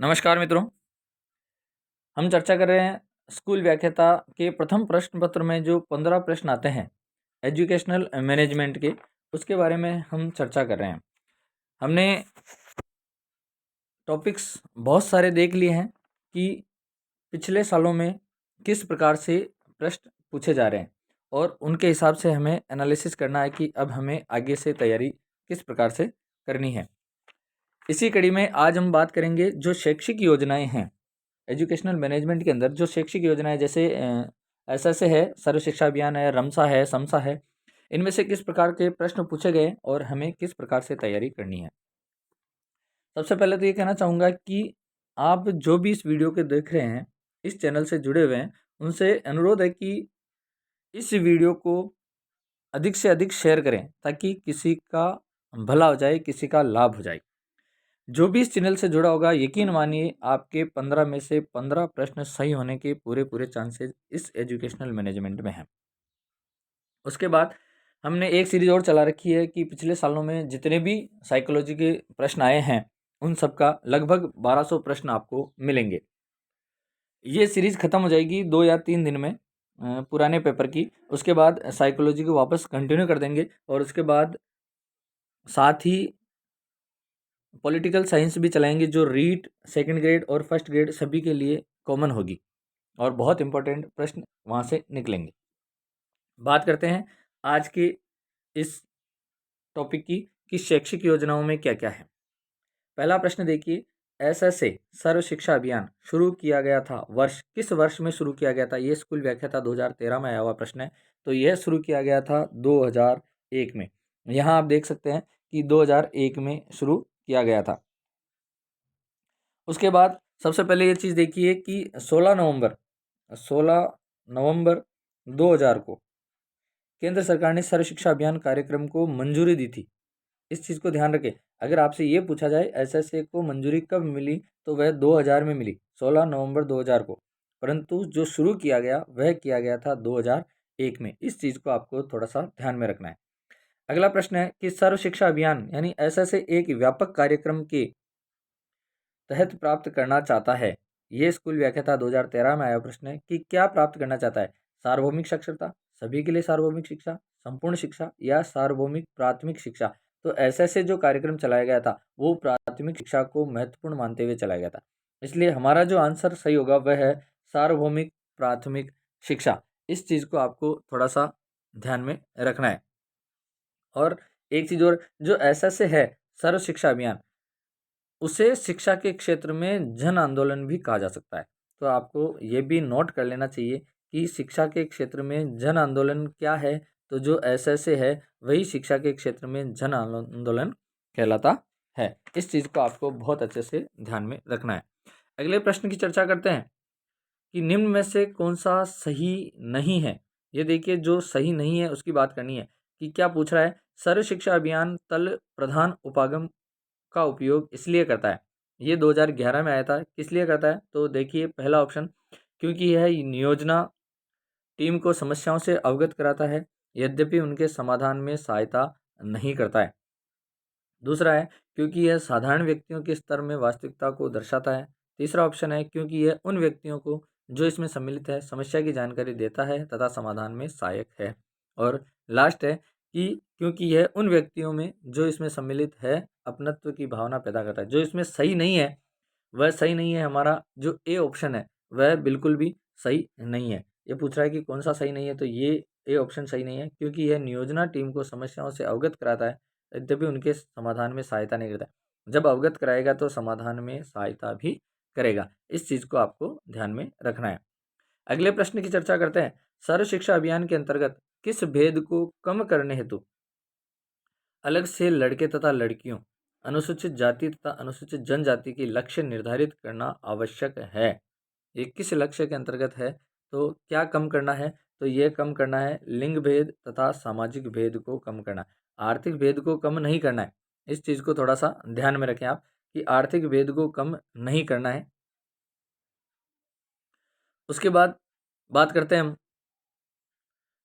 नमस्कार मित्रों, हम चर्चा कर रहे हैं स्कूल व्याख्याता के प्रथम प्रश्न पत्र में जो 15 प्रश्न आते हैं एजुकेशनल मैनेजमेंट के, उसके बारे में हम चर्चा कर रहे हैं। हमने टॉपिक्स बहुत सारे देख लिए हैं कि पिछले सालों में किस प्रकार से प्रश्न पूछे जा रहे हैं और उनके हिसाब से हमें एनालिसिस करना है कि अब हमें आगे से तैयारी किस प्रकार से करनी है। इसी कड़ी में आज हम बात करेंगे जो शैक्षिक योजनाएं हैं एजुकेशनल मैनेजमेंट के अंदर, जो शैक्षिक योजनाएं जैसे एसएसए है, सर्व शिक्षा अभियान है, रमसा है, समसा है, इनमें से किस प्रकार के प्रश्न पूछे गए और हमें किस प्रकार से तैयारी करनी है। सबसे पहले तो ये कहना चाहूँगा कि आप जो भी इस वीडियो के देख रहे हैं, इस चैनल से जुड़े हुए हैं, उनसे अनुरोध है कि इस वीडियो को अधिक से अधिक शेयर करें ताकि किसी का भला हो जाए, किसी का लाभ हो जाए। जो भी इस चैनल से जुड़ा होगा, यकीन मानिए आपके 15 में से 15 प्रश्न सही होने के पूरे पूरे चांसेस इस एजुकेशनल मैनेजमेंट में हैं। उसके बाद हमने एक सीरीज और चला रखी है कि पिछले सालों में जितने भी साइकोलॉजी के प्रश्न आए हैं उन सब का लगभग 1200 प्रश्न आपको मिलेंगे। ये सीरीज खत्म हो जाएगी 2 या 3 दिन में पुराने पेपर की। उसके बाद साइकोलॉजी को वापस कंटिन्यू कर देंगे और उसके बाद साथ ही पॉलिटिकल साइंस भी चलाएंगे, जो रीट सेकंड ग्रेड और फर्स्ट ग्रेड सभी के लिए कॉमन होगी और बहुत इंपॉर्टेंट प्रश्न वहाँ से निकलेंगे। बात करते हैं आज के इस टॉपिक की कि शैक्षिक योजनाओं में क्या क्या है। पहला प्रश्न देखिए, एसएसए सर्व शिक्षा अभियान शुरू किया गया था, वर्ष किस वर्ष में शुरू किया गया था। ये स्कूल व्याख्याता 2013 में आया हुआ प्रश्न है। तो यह शुरू किया गया था 2001 में। यहाँ आप देख सकते हैं कि 2001 में शुरू किया गया था। उसके बाद सबसे पहले ये चीज़ देखिए कि 16 नवंबर 2000 को केंद्र सरकार ने सर्व शिक्षा अभियान कार्यक्रम को मंजूरी दी थी। इस चीज़ को ध्यान रखें। अगर आपसे ये पूछा जाए एसएसए को मंजूरी कब मिली, तो वह 2000 में मिली, 16 नवंबर 2000 को। परंतु जो शुरू किया गया वह किया गया था 2001 में। इस चीज़ को आपको थोड़ा सा ध्यान में रखना है। अगला प्रश्न है कि सर्व शिक्षा अभियान यानी एसएसए एक व्यापक कार्यक्रम के तहत प्राप्त करना चाहता है। ये स्कूल व्याख्याता 2013 में आया प्रश्न है कि क्या प्राप्त करना चाहता है। सार्वभौमिक साक्षरता, सभी के लिए सार्वभौमिक शिक्षा, संपूर्ण शिक्षा या सार्वभौमिक प्राथमिक शिक्षा। तो ऐसे जो कार्यक्रम चलाया गया था वो प्राथमिक शिक्षा को महत्वपूर्ण मानते हुए चलाया गया था। इसलिए हमारा जो आंसर सही होगा वह है सार्वभौमिक प्राथमिक शिक्षा। इस चीज़ को आपको थोड़ा सा ध्यान में रखना है। और एक चीज़ और, जो एसएसए है सर्व शिक्षा अभियान, उसे शिक्षा के क्षेत्र में जन आंदोलन भी कहा जा सकता है। तो आपको ये भी नोट कर लेना चाहिए कि शिक्षा के क्षेत्र में जन आंदोलन क्या है। तो जो एसएसए है वही शिक्षा के क्षेत्र में जन आंदोलन कहलाता है। इस चीज़ को आपको बहुत अच्छे से ध्यान में रखना है। अगले प्रश्न की चर्चा करते हैं कि निम्न में से कौन सा सही नहीं है। ये देखिए, जो सही नहीं है उसकी बात करनी है कि क्या पूछ रहा है। सर्व शिक्षा अभियान तल प्रधान उपागम का उपयोग इसलिए करता है। ये 2011 में आया था। किस लिए करता है, तो देखिए पहला ऑप्शन, क्योंकि यह नियोजना टीम को समस्याओं से अवगत कराता है यद्यपि उनके समाधान में सहायता नहीं करता है। दूसरा है क्योंकि यह साधारण व्यक्तियों के स्तर में वास्तविकता को दर्शाता है। तीसरा ऑप्शन है क्योंकि यह उन व्यक्तियों को जो इसमें सम्मिलित है समस्या की जानकारी देता है तथा समाधान में सहायक है। और लास्ट है कि क्योंकि यह उन व्यक्तियों में जो इसमें सम्मिलित है अपनत्व की भावना पैदा करता है। जो इसमें सही नहीं है वह सही नहीं है। हमारा जो ए ऑप्शन है वह बिल्कुल भी सही नहीं है। ये पूछ रहा है कि कौन सा सही नहीं है, तो ये ए ऑप्शन सही नहीं है, क्योंकि यह नियोजना टीम को समस्याओं से अवगत कराता है यद्यपि उनके समाधान में सहायता नहीं करता है। जब अवगत कराएगा तो समाधान में सहायता भी करेगा। इस चीज़ को आपको ध्यान में रखना है। अगले प्रश्न की चर्चा करते हैं। सर्व शिक्षा अभियान के अंतर्गत किस भेद को कम करने हेतु अलग से लड़के तथा लड़कियों, अनुसूचित जाति तथा अनुसूचित जनजाति की लक्ष्य निर्धारित करना आवश्यक है। ये किस लक्ष्य के अंतर्गत है, तो क्या कम करना है, तो ये कम करना है लिंग भेद तथा सामाजिक भेद को कम करना है। आर्थिक भेद को कम नहीं करना है। इस चीज़ को थोड़ा सा ध्यान में रखें आप कि आर्थिक भेद को कम नहीं करना है। उसके बाद बात करते हैं हम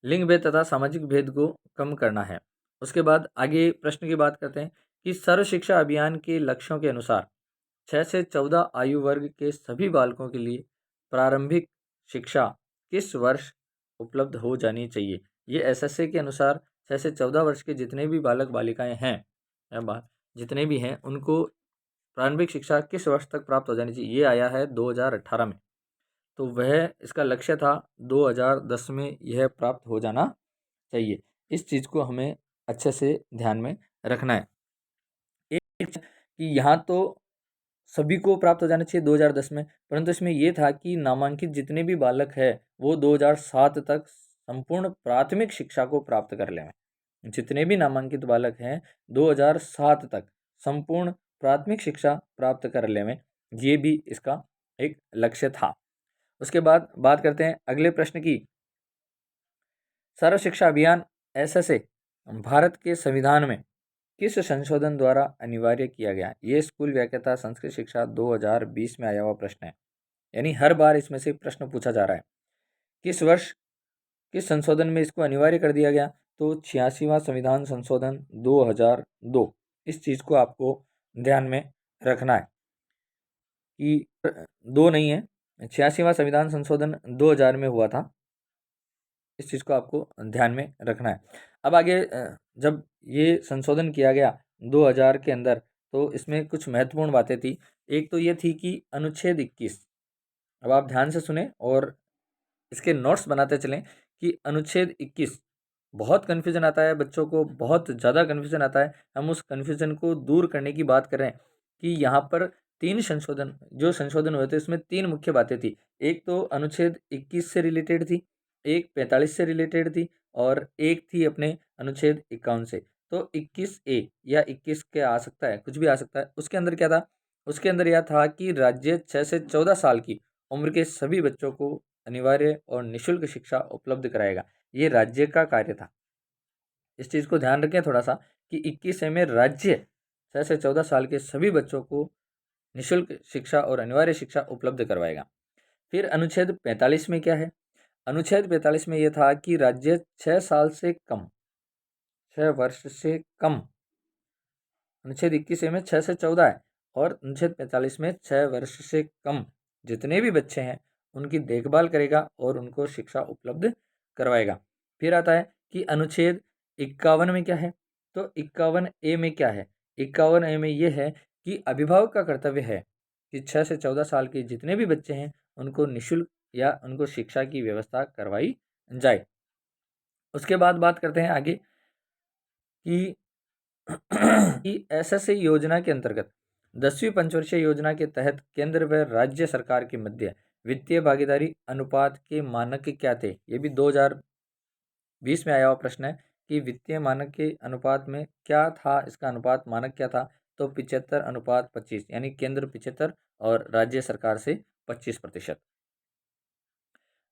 लिंग भेद तथा सामाजिक भेद को कम करना है। उसके बाद आगे प्रश्न की बात करते हैं कि सर्व शिक्षा अभियान के लक्ष्यों के अनुसार 6 से 14 आयु वर्ग के सभी बालकों के लिए प्रारंभिक शिक्षा किस वर्ष उपलब्ध हो जानी चाहिए? ये एसएसए के अनुसार 6 से 14 वर्ष के जितने भी बालक बालिकाएं हैं या जितने भी हैं उनको प्रारंभिक शिक्षा किस वर्ष तक प्राप्त हो जानी चाहिए? ये आया है 2018 में। तो वह इसका लक्ष्य था 2010 में यह प्राप्त हो जाना चाहिए। इस चीज़ को हमें अच्छे से ध्यान में रखना है। एक कि यहाँ तो सभी को प्राप्त हो जाना चाहिए 2010 में, परंतु इसमें ये था कि नामांकित जितने भी बालक हैं वो 2007 तक संपूर्ण प्राथमिक शिक्षा को प्राप्त कर लें। जितने भी नामांकित बालक हैं 2007 तक संपूर्ण प्राथमिक शिक्षा प्राप्त कर लें, ये भी इसका एक लक्ष्य था। उसके बाद बात करते हैं अगले प्रश्न की। सर्व शिक्षा अभियान एसएसए भारत के संविधान में किस संशोधन द्वारा अनिवार्य किया गया? ये स्कूल व्याख्याता संस्कृत शिक्षा 2020 में आया हुआ प्रश्न है, यानी हर बार इसमें से प्रश्न पूछा जा रहा है। किस वर्ष किस संशोधन में इसको अनिवार्य कर दिया गया? तो 86वां संविधान संशोधन 2002। इस चीज़ को आपको ध्यान में रखना है कि 2 नहीं है, 86वां संविधान संशोधन 2000 में हुआ था। इस चीज़ को आपको ध्यान में रखना है। अब आगे जब ये संशोधन किया गया 2000 के अंदर, तो इसमें कुछ महत्वपूर्ण बातें थी। एक तो ये थी कि अनुच्छेद 21, अब आप ध्यान से सुने और इसके नोट्स बनाते चलें कि अनुच्छेद 21 बहुत कन्फ्यूज़न आता है बच्चों को, बहुत ज़्यादा कन्फ्यूज़न आता है। हम उस कन्फ्यूज़न को दूर करने की बात कर रहे हैं कि यहाँ पर 3 संशोधन जो संशोधन हुए थे उसमें 3 मुख्य बातें थी। एक तो अनुच्छेद 21 से रिलेटेड थी, एक 45 से रिलेटेड थी और एक थी अपने अनुच्छेद 51 से। तो 21A या 21 के आ सकता है, कुछ भी आ सकता है। उसके अंदर क्या था? उसके अंदर यह था कि राज्य 6 से 14 साल की उम्र के सभी बच्चों को अनिवार्य और निःशुल्क शिक्षा उपलब्ध कराएगा। ये राज्य का कार्य था। इस चीज़ को ध्यान रखें थोड़ा सा कि 21A में राज्य 6 से 14 साल के सभी बच्चों को निःशुल्क शिक्षा और अनिवार्य शिक्षा उपलब्ध करवाएगा। फिर अनुच्छेद 45 में क्या है? अनुच्छेद 45 में यह था कि राज्य 6 साल से कम, 6 वर्ष से कम, अनुच्छेद 21A में 6 से 14 है और अनुच्छेद 45 में 6 वर्ष से कम जितने भी बच्चे हैं उनकी देखभाल करेगा और उनको शिक्षा उपलब्ध करवाएगा। फिर आता है कि अनुच्छेद 51 में क्या है? तो 51A में क्या है? 51A में ये है कि अभिभावक का कर्तव्य है कि 6 से 14 साल के जितने भी बच्चे हैं उनको निःशुल्क या उनको शिक्षा की व्यवस्था करवाई जाए। उसके बाद बात करते हैं आगे कि एसएसए योजना के अंतर्गत 10वीं पंचवर्षीय योजना के तहत केंद्र व राज्य सरकार के मध्य वित्तीय भागीदारी अनुपात के मानक क्या थे? ये भी 2020 में आया हुआ प्रश्न है कि वित्तीय मानक के अनुपात में क्या था, इसका अनुपात मानक क्या था? तो 75:25, यानी केंद्र 75 और राज्य सरकार से 25%।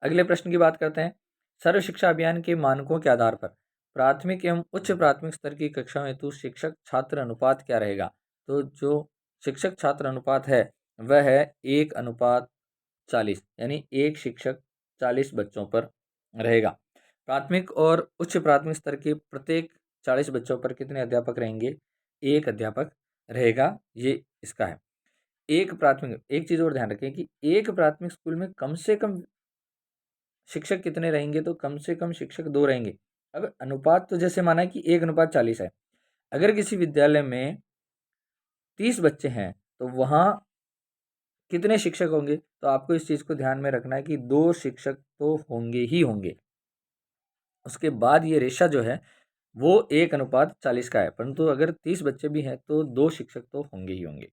अगले प्रश्न की बात करते हैं। सर्व शिक्षा अभियान के मानकों के आधार पर प्राथमिक एवं उच्च प्राथमिक स्तर की कक्षाओं हेतु शिक्षक छात्र अनुपात क्या रहेगा? तो जो शिक्षक छात्र अनुपात है वह है 1:40, यानी एक शिक्षक 40 बच्चों पर रहेगा। प्राथमिक और उच्च प्राथमिक स्तर के प्रत्येक 40 बच्चों पर कितने अध्यापक रहेंगे? एक अध्यापक रहेगा, ये इसका है। एक चीज़ और ध्यान रखें कि एक प्राथमिक स्कूल में कम से कम शिक्षक कितने रहेंगे? तो कम से कम शिक्षक 2 रहेंगे। अब अनुपात तो जैसे माना है कि 1:40 है। अगर किसी विद्यालय में 30 बच्चे हैं तो वहाँ कितने शिक्षक होंगे? तो आपको इस चीज़ को ध्यान में रखना है कि 2 शिक्षक तो होंगे ही होंगे। उसके बाद ये रेशा जो है वो 1:40 का है, परंतु अगर 30 बच्चे भी हैं तो 2 शिक्षक तो होंगे ही होंगे।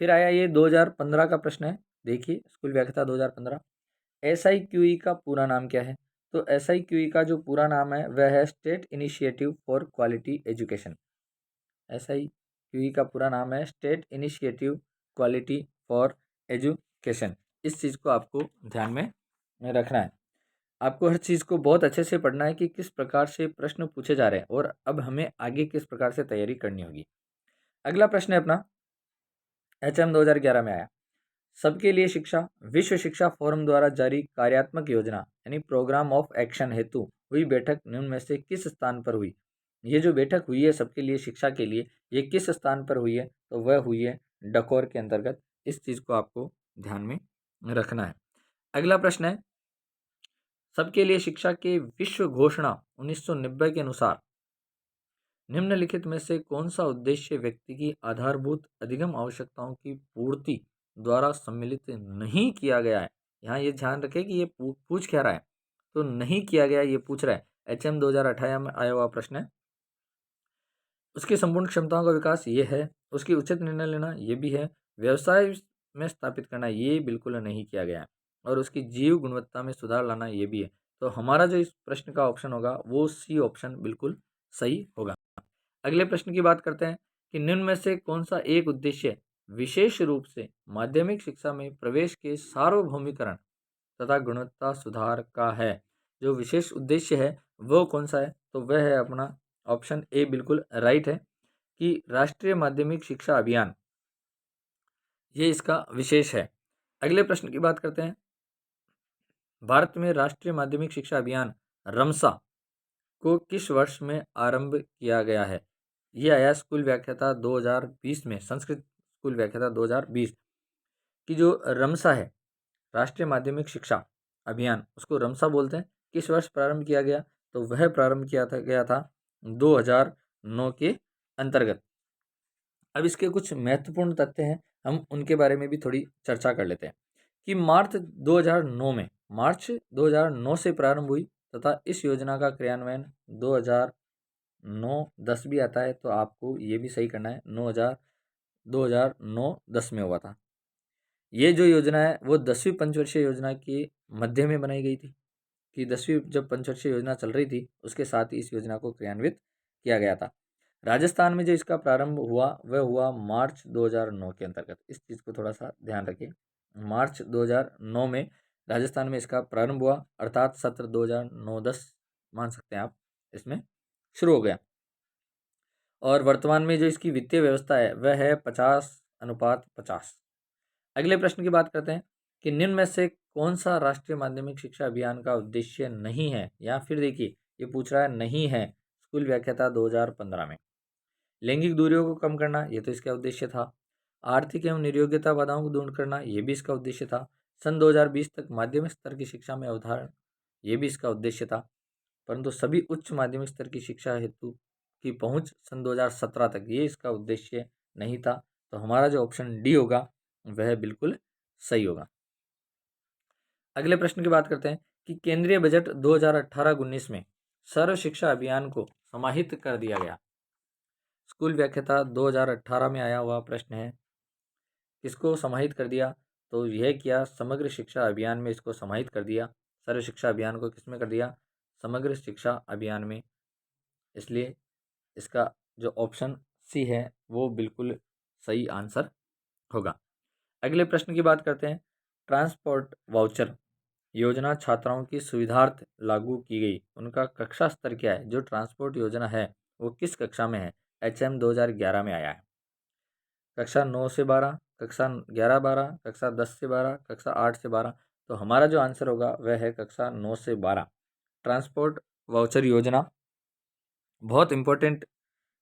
फिर आया ये 2015 का प्रश्न है। देखिए स्कूल व्याख्याता 2015। SIQE का पूरा नाम क्या है? तो SIQE का जो पूरा नाम है वह है state initiative for quality education. SIQE का पूरा नाम है state initiative quality for education. इस चीज़ को आपको ध्यान में रखना है। आपको हर चीज़ को बहुत अच्छे से पढ़ना है कि किस प्रकार से प्रश्न पूछे जा रहे हैं और अब हमें आगे किस प्रकार से तैयारी करनी होगी। अगला प्रश्न है अपना HM 2011 में आया। सबके लिए शिक्षा विश्व शिक्षा फोरम द्वारा जारी कार्यात्मक योजना यानी प्रोग्राम ऑफ एक्शन हेतु हुई बैठक निम्न में से किस स्थान पर हुई? ये जो बैठक हुई है सबके लिए शिक्षा के लिए, ये किस स्थान पर हुई है? तो वह हुई है डकौर के अंतर्गत। इस चीज़ को आपको ध्यान में रखना है। अगला प्रश्न है, सबके लिए शिक्षा के विश्व घोषणा 1990 के अनुसार निम्नलिखित में से कौन सा उद्देश्य व्यक्ति की आधारभूत अधिगम आवश्यकताओं की पूर्ति द्वारा सम्मिलित नहीं किया गया है। यहाँ ये ध्यान रखें कि ये पूछ क्या रहा है, तो नहीं किया गया ये पूछ रहा है। HM 2018 में आया हुआ प्रश्न है। उसकी संपूर्ण क्षमताओं का विकास ये है, उसकी उचित निर्णय लेना ये भी है, व्यवसाय में स्थापित करना ये बिल्कुल नहीं किया गया है, और उसकी जीव गुणवत्ता में सुधार लाना ये भी है। तो हमारा जो इस प्रश्न का ऑप्शन होगा वो सी ऑप्शन बिल्कुल सही होगा। अगले प्रश्न की बात करते हैं कि निम्न में से कौन सा एक उद्देश्य विशेष रूप से माध्यमिक शिक्षा में प्रवेश के सार्वभौमिकरण तथा गुणवत्ता सुधार का है। जो विशेष उद्देश्य है वो कौन सा है, तो वह है अपना ऑप्शन ए बिल्कुल राइट है कि राष्ट्रीय माध्यमिक शिक्षा अभियान, ये इसका विशेष है। अगले प्रश्न की बात करते हैं, भारत में राष्ट्रीय माध्यमिक शिक्षा अभियान रमसा को किस वर्ष में आरंभ किया गया है। ये आया स्कूल व्याख्याता 2020 में, संस्कृत स्कूल व्याख्याता 2020 की। जो रमसा है राष्ट्रीय माध्यमिक शिक्षा अभियान, उसको रमसा बोलते हैं। किस वर्ष प्रारंभ किया गया, तो वह प्रारंभ गया था 2009 के अंतर्गत। अब इसके कुछ महत्वपूर्ण तथ्य हैं, हम उनके बारे में भी थोड़ी चर्चा कर लेते हैं कि मार्च 2009 से प्रारंभ हुई तथा इस योजना का क्रियान्वयन 2009-10 भी आता है, तो आपको ये भी सही करना है, 2009-10 में हुआ था। ये जो योजना है वो 10वीं पंचवर्षीय योजना के मध्य में बनाई गई थी, कि 10वीं जब पंचवर्षीय योजना चल रही थी उसके साथ ही इस योजना को क्रियान्वित किया गया था। राजस्थान में जो इसका प्रारंभ हुआ वह हुआ मार्च 2009 के अंतर्गत। इस चीज़ को थोड़ा सा ध्यान रखिए, मार्च 2009 में राजस्थान में इसका प्रारंभ हुआ, अर्थात सत्र 2009-10 मान सकते हैं आप, इसमें शुरू हो गया। और वर्तमान में जो इसकी वित्तीय व्यवस्था है वह है 50:50। अगले प्रश्न की बात करते हैं कि निम्न में से कौन सा राष्ट्रीय माध्यमिक शिक्षा अभियान का उद्देश्य नहीं है, या फिर देखिए ये पूछ रहा है नहीं है स्कूल व्याख्याता 2015 में। लैंगिक दूरियों को कम करना ये तो इसका उद्देश्य था। आर्थिक एवं निर्योग्यता बाधाओं को दूर करना ये भी इसका उद्देश्य था। सन 2020 तक माध्यमिक स्तर की शिक्षा में अवधारण ये भी इसका उद्देश्य था। परंतु सभी उच्च माध्यमिक स्तर की शिक्षा हेतु की पहुंच सन 2017 तक ये इसका उद्देश्य नहीं था। तो हमारा जो ऑप्शन डी होगा वह बिल्कुल सही होगा। अगले प्रश्न की बात करते हैं कि केंद्रीय बजट 2018-19 में सर्व शिक्षा अभियान को समाहित कर दिया गया। स्कूल व्याख्याता 2018 में आया हुआ प्रश्न है, किसको समाहित कर दिया, तो यह किया समग्र शिक्षा अभियान में इसको समाहित कर दिया। सर्व शिक्षा अभियान को किसमें कर दिया, समग्र शिक्षा अभियान में। इसलिए इसका जो ऑप्शन सी है वो बिल्कुल सही आंसर होगा। अगले प्रश्न की बात करते हैं, ट्रांसपोर्ट वाउचर योजना छात्राओं की सुविधार्थ लागू की गई, उनका कक्षा स्तर क्या है। जो ट्रांसपोर्ट योजना है वो किस कक्षा में है, HM 2011 में आया है। कक्षा 9 से 12, कक्षा 11-12, कक्षा 10 से 12, कक्षा 8 से 12। तो हमारा जो आंसर होगा वह है कक्षा 9 से 12। ट्रांसपोर्ट वाउचर योजना बहुत इम्पोर्टेंट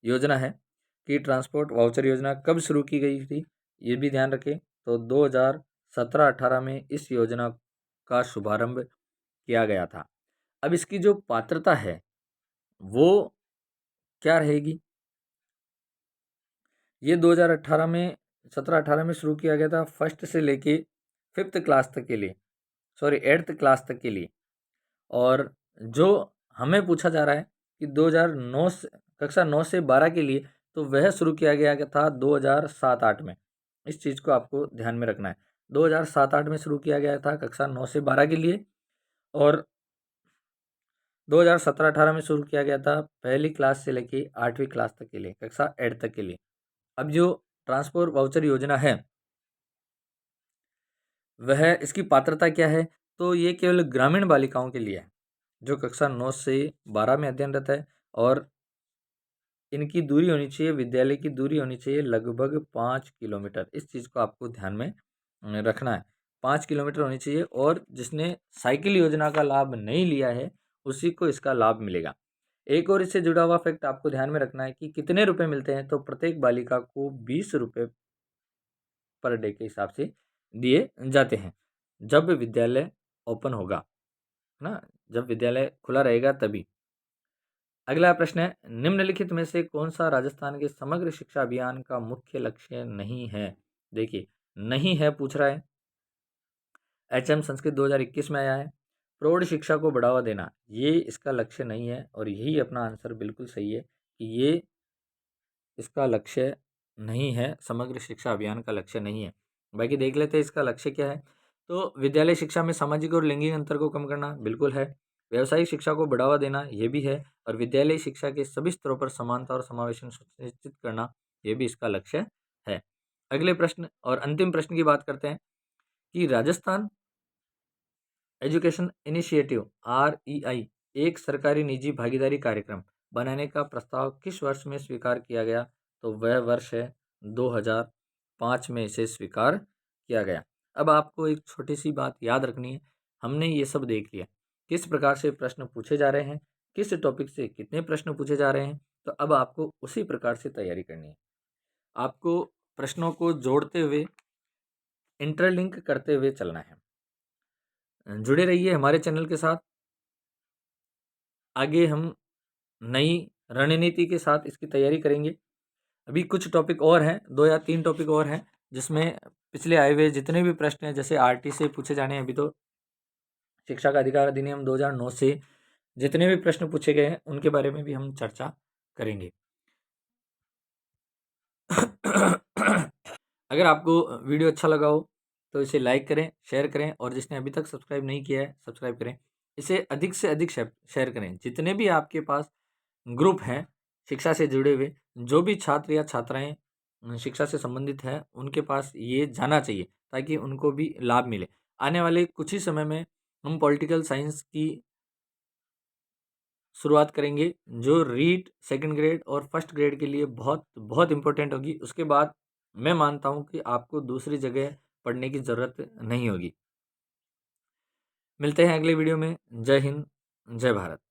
योजना है कि ट्रांसपोर्ट वाउचर योजना कब शुरू की गई थी ये भी ध्यान रखें, तो 2017-18 में इस योजना का शुभारंभ किया गया था। अब इसकी जो पात्रता है वो क्या रहेगी, ये 2018 में 17-18 में शुरू किया गया था, फर्स्ट से लेके 5th क्लास तक के लिए, सॉरी 8th क्लास तक के लिए। और जो हमें पूछा जा रहा है कि 2009 से कक्षा 9 से 12 के लिए, तो वह शुरू किया गया था 2007-8 में। इस चीज़ को आपको ध्यान में रखना है, 2007-8 में शुरू किया गया था कक्षा 9 से 12 के लिए, और 2017-18 में शुरू किया गया था पहली क्लास से लेके 8वीं क्लास तक के लिए, कक्षा 8 तक के लिए। अब जो ट्रांसपोर्ट वाउचर योजना है वह इसकी पात्रता क्या है, तो ये केवल ग्रामीण बालिकाओं के लिए है जो कक्षा 9 से 12 में अध्ययनरत है, और इनकी दूरी होनी चाहिए, विद्यालय की दूरी होनी चाहिए लगभग 5 किलोमीटर। इस चीज़ को आपको ध्यान में रखना है, 5 किलोमीटर होनी चाहिए। और जिसने साइकिल योजना का लाभ नहीं लिया है उसी को इसका लाभ मिलेगा। एक और इससे जुड़ा हुआ फैक्ट आपको ध्यान में रखना है कि कितने रुपए मिलते हैं, तो प्रत्येक बालिका को 20 रुपये पर डे के हिसाब से दिए जाते हैं जब विद्यालय ओपन होगा, है ना, जब विद्यालय खुला रहेगा तभी। अगला प्रश्न है, निम्नलिखित में से कौन सा राजस्थान के समग्र शिक्षा अभियान का मुख्य लक्ष्य नहीं है? देखिए, नहीं है पूछ रहा है, HM संस्कृत 2021 में आया है। प्रौढ़ शिक्षा को बढ़ावा देना, ये इसका लक्ष्य नहीं है, और यही अपना आंसर बिल्कुल सही है कि ये इसका लक्ष्य नहीं है, समग्र शिक्षा अभियान का लक्ष्य नहीं है। बाकी देख लेते हैं इसका लक्ष्य क्या है। तो विद्यालय शिक्षा में सामाजिक और लैंगिक अंतर को कम करना, बिल्कुल है। व्यावसायिक शिक्षा को बढ़ावा देना, ये भी है। और विद्यालय शिक्षा के सभी स्तरों पर समानता और समावेशन सुनिश्चित करना, ये भी इसका लक्ष्य है। अगले प्रश्न और अंतिम प्रश्न की बात करते हैं कि राजस्थान एजुकेशन इनिशिएटिव REI एक सरकारी निजी भागीदारी कार्यक्रम बनाने का प्रस्ताव किस वर्ष में स्वीकार किया गया? तो वह वर्ष है 2005 में इसे स्वीकार किया गया। अब आपको एक छोटी सी बात याद रखनी है, हमने ये सब देख लिया किस प्रकार से प्रश्न पूछे जा रहे हैं, किस टॉपिक से कितने प्रश्न पूछे जा रहे हैं, तो अब आपको उसी प्रकार से तैयारी करनी है। आपको प्रश्नों को जोड़ते हुए, इंटरलिंक करते हुए चलना है। जुड़े रहिए हमारे चैनल के साथ। आगे हम नई रणनीति के साथ इसकी तैयारी करेंगे। अभी कुछ टॉपिक और हैं, 2 या 3 टॉपिक और हैं, जिसमें पिछले आए हुए जितने भी प्रश्न हैं, जैसे RT से पूछे जाने हैं, अभी तो शिक्षा का अधिकार अधिनियम 2009 से जितने भी प्रश्न पूछे गए हैं उनके बारे में भी हम चर्चा करेंगे। अगर आपको वीडियो अच्छा लगा हो तो इसे लाइक करें, शेयर करें, और जिसने अभी तक सब्सक्राइब नहीं किया है सब्सक्राइब करें। इसे अधिक से अधिक शेयर करें। जितने भी आपके पास ग्रुप हैं शिक्षा से जुड़े हुए, जो भी छात्र या छात्राएं शिक्षा से संबंधित हैं, उनके पास ये जाना चाहिए ताकि उनको भी लाभ मिले। आने वाले कुछ ही समय में हम पॉलिटिकल साइंस की शुरुआत करेंगे, जो रीट सेकंड ग्रेड और फर्स्ट ग्रेड के लिए बहुत बहुत इंपॉर्टेंट होगी। उसके बाद मैं मानता हूँ कि आपको दूसरी जगह पढ़ने की ज़रूरत नहीं होगी। मिलते हैं अगले वीडियो में। जय हिंद, जय भारत।